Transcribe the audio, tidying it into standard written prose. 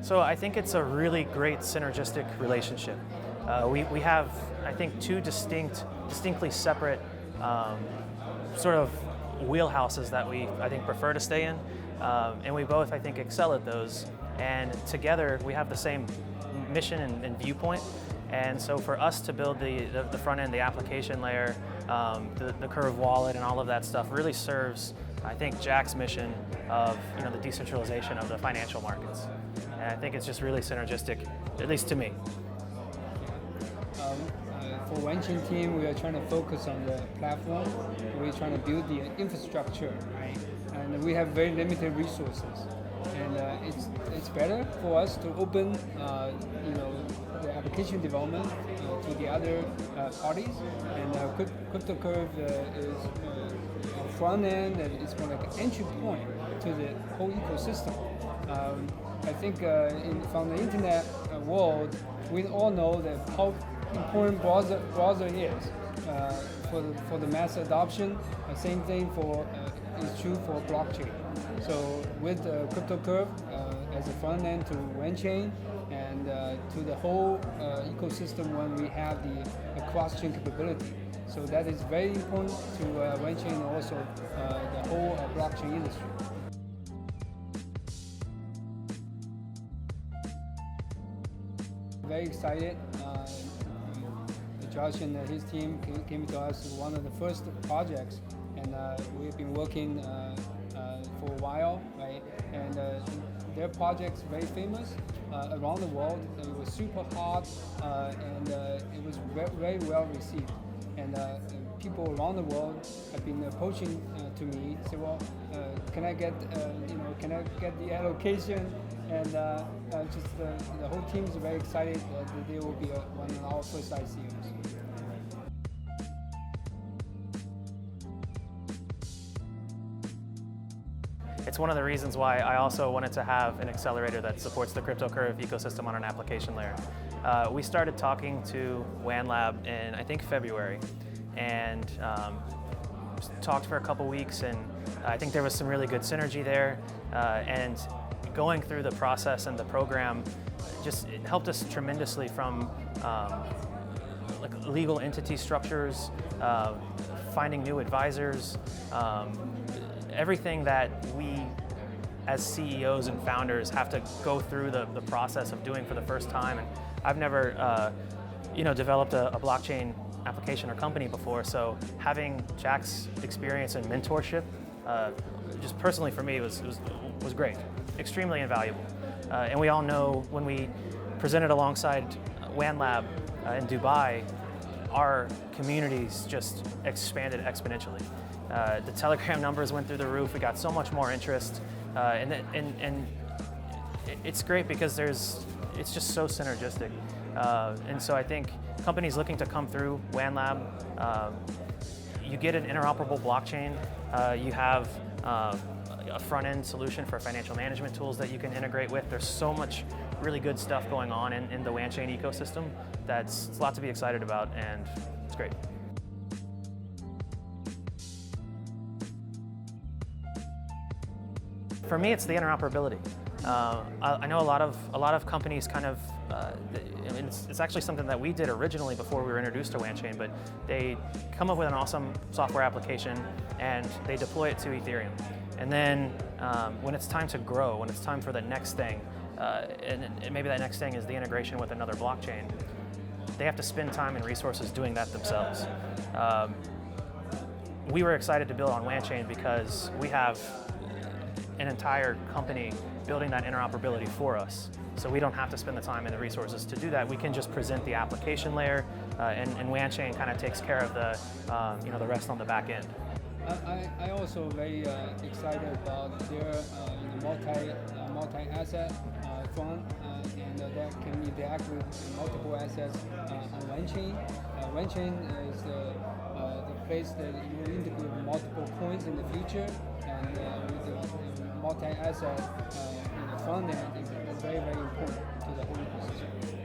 So I think it's a really great synergistic relationship. We have, I think, two distinctly separate sort of wheelhouses that we, I think, prefer to stay in, and we both, I think, excel at those. And together, we have the same mission and viewpoint. And so for us to build the front end, the application layer, the Curve wallet, and all of that stuff really serves, I think, Jack's mission of the decentralization of the financial markets. And I think it's just really synergistic, at least to me. For Wanchain team, we are trying to focus on the platform. We're trying to build the infrastructure, right? And we have very limited resources. And it's better for us to open, the application development to the other parties. And CryptoCurve is a front end, and it's more like an entry point to the whole ecosystem. I think from the internet world, we all know that how important browser is for the mass adoption. Same thing is true for blockchain. So with CryptoCurve as a front end to Wanchain and to the whole ecosystem when we have the cross-chain capability. So that is very important to Wanchain and also the whole blockchain industry. Very excited. Josh and his team came to us as one of the first projects, and we've been working for a while, right? And their project's very famous around the world. It was super hot, and it was very well received. And people around the world have been approaching to me, say, "Well, can I get the allocation?" And just the whole team is very excited that they will be one of our first ICOs. It's one of the reasons why I also wanted to have an accelerator that supports the CryptoCurve ecosystem on an application layer. We started talking to WanLab in, I think, February, and talked for a couple weeks, and I think there was some really good synergy there, and going through the process and the program it helped us tremendously from like legal entity structures, finding new advisors, everything that we as CEOs and founders have to go through the process of doing for the first time. And I've never developed a blockchain application or company before, so having Jack's experience and mentorship just personally for me was great, extremely invaluable. And we all know when we presented alongside WanLab in Dubai, our communities just expanded exponentially. The Telegram numbers went through the roof. We got so much more interest, and it's great because it's just so synergistic. And so I think companies looking to come through WanLab, you get an interoperable blockchain. You have a front-end solution for financial management tools that you can integrate with. There's so much really good stuff going on in the Wanchain ecosystem it's a lot to be excited about, and it's great. For me, it's the interoperability. I know a lot of companies kind of, it's actually something that we did originally before we were introduced to Wanchain, but they come up with an awesome software application and they deploy it to Ethereum. And then when it's time to grow, when it's time for the next thing, and maybe that next thing is the integration with another blockchain, they have to spend time and resources doing that themselves. We were excited to build on Wanchain because we have an entire company building that interoperability for us. So we don't have to spend the time and the resources to do that. We can just present the application layer, and Wanchain kind of takes care of the rest on the back end. I also very excited about their multi-asset fund, and that can interact with multiple assets on Wanchain. Wanchain is the place that you will integrate multiple coins in the future, and with the multi-asset fund is very, very important to the whole ecosystem.